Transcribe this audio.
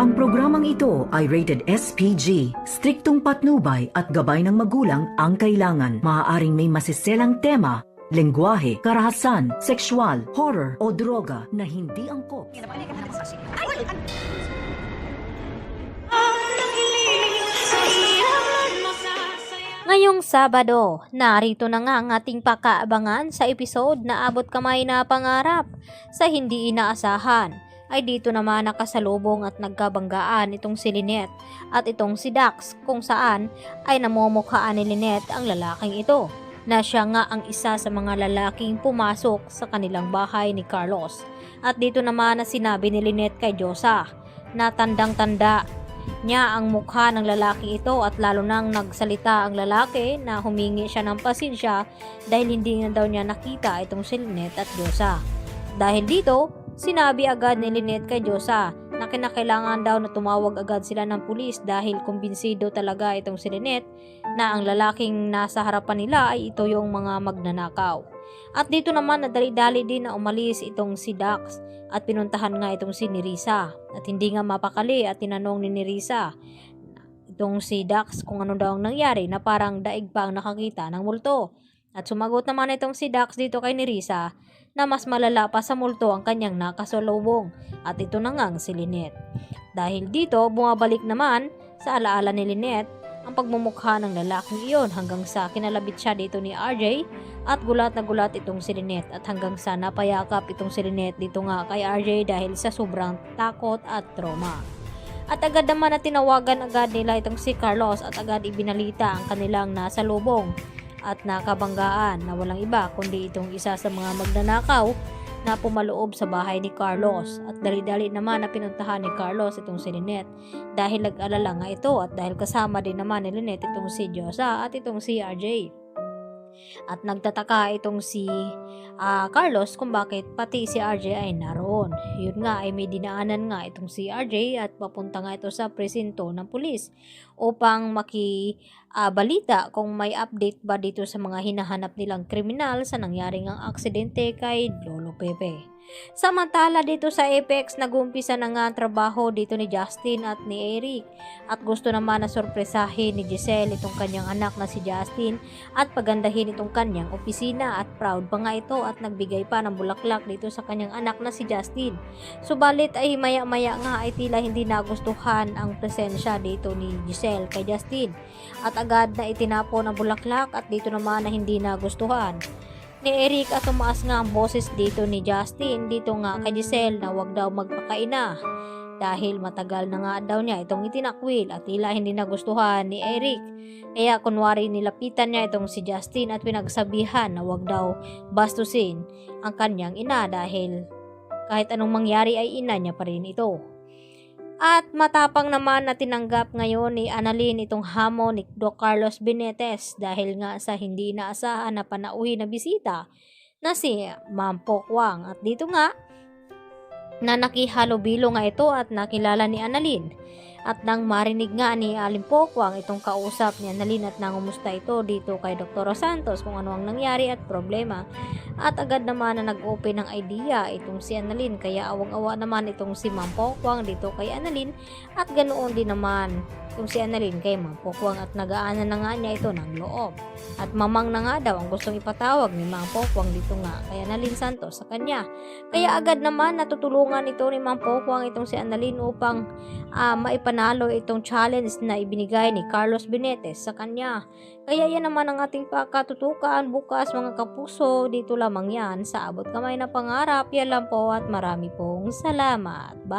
Ang programang ito ay rated SPG. Striktong patnubay at gabay ng magulang ang kailangan. Maaaring may masiselang tema, lengguwahe, karahasan, sexual, horror o droga na hindi angkop. Ngayong Sabado, narito na nga ang ating pakaabangan sa episode na Abot Kamay na Pangarap. Sa hindi inaasahan, ay dito naman nakasalubong at nagkabanggaan itong si Lynette at itong si Dax, kung saan ay namumukhaan ni Lynette ang lalaking ito, na siya nga ang isa sa mga lalaking pumasok sa kanilang bahay ni Carlos. At dito naman na sinabi ni Lynette kay Diyosa na tandang-tanda niya ang mukha ng lalaki ito, at lalo nang nagsalita ang lalaki na humingi siya ng pasensya dahil hindi na daw niya nakita itong si Lynette at Diyosa. Dahil dito, sinabi agad ni Lynette kay Diyosa na kinakailangan daw na tumawag agad sila ng pulis dahil kumbinsido talaga itong si Lynette na ang lalaking nasa harapan nila ay ito yung mga magnanakaw. At dito naman nadali-dali din na umalis itong si Dax at pinuntahan nga itong si Nerissa, at hindi nga mapakali at tinanong ni Nerissa itong si Dax kung ano daw ang nangyari, na parang daig pa ang nakakita ng multo. At sumagot naman itong si Dax dito kay Nerissa na mas malala pa sa multo ang kanyang nakasalubong, at ito na nga si Lynette. Dahil dito, bumabalik naman sa alaala ni Lynette ang pagmumukha ng lalaking iyon hanggang sa kinalabit siya dito ni RJ, at gulat na gulat itong si Lynette, at hanggang sa napayakap itong si Lynette dito nga kay RJ dahil sa sobrang takot at trauma. At agad naman na tinawagan agad nila itong si Carlos at agad ibinalita ang kanilang nasalubong at nakabanggaan na walang iba kundi itong isa sa mga magnanakaw na pumaloob sa bahay ni Carlos. At dali-dali naman na pinuntahan ni Carlos itong si Lynette dahil nag-alala nga ito, at dahil kasama din naman ni Lynette itong si Diyosa at itong si RJ. At nagtataka itong si Carlos kung bakit pati si RJ ay naroon. Yun nga ay may dinaanan nga itong si RJ at papunta nga ito sa presinto ng pulis upang makibalita kung may update ba dito sa mga hinahanap nilang kriminal sa nangyaring ang aksidente kay Lolo Pepe. Samantala dito sa Apex, nag-umpisa na nga ang trabaho dito ni Justin at ni Eric, at gusto naman na sorpresahin ni Giselle itong kanyang anak na si Justin at pagandahin itong kanyang opisina, at proud pa nga ito at nagbigay pa ng bulaklak dito sa kanyang anak na si Justin. Subalit ay maya-maya nga ay tila hindi nagustuhan ang presensya dito ni Giselle kay Justin, at agad na itinapon ang bulaklak, at dito naman na hindi nagustuhan ni Eric at tumaas nga ang boses dito ni Justin dito nga kay Giselle na wag daw magpakaina dahil matagal na nga daw niya itong itinakwil, at tila hindi nagustuhan ni Eric. Kaya kunwari nilapitan niya itong si Justin at pinagsabihan na wag daw bastusin ang kanyang ina dahil kahit anong mangyari ay ina niya pa rin ito. At matapang naman na tinanggap ngayon ni Annalyn itong hamon ni Doc Carlos Benitez dahil nga sa hindi inaasahan na panauhin na bisita na si Ma'am Pokwang. At dito nga na nakihalubilo nga ito at nakilala ni Annalyn. At nang marinig nga ni Aling Pokwang itong kausap ni Annalyn at nangumusta ito dito kay Dr. Santos kung ano ang nangyari at problema, at agad naman na nag-open ng idea itong si Annalyn, kaya awang-awa naman itong si Ma'am Pokwang dito kay Annalyn, at ganoon din naman itong si Annalyn kay Ma'am Pokwang, at nagaanan na nga niya ito ng loob. At mamang na nga daw ang gustong ipatawag ni Ma'am Pokwang dito nga kay Annalyn Santos sa kanya. Kaya agad naman natutulungan ito ni Ma'am Pokwang itong si Annalyn upang maipanalo itong challenge na ibinigay ni Carlos Benitez sa kanya. Kaya yan naman ang ating pakatutukan bukas mga kapuso, dito lamang yan sa Abot Kamay na Pangarap. Yan lang po at marami pong salamat. Bye!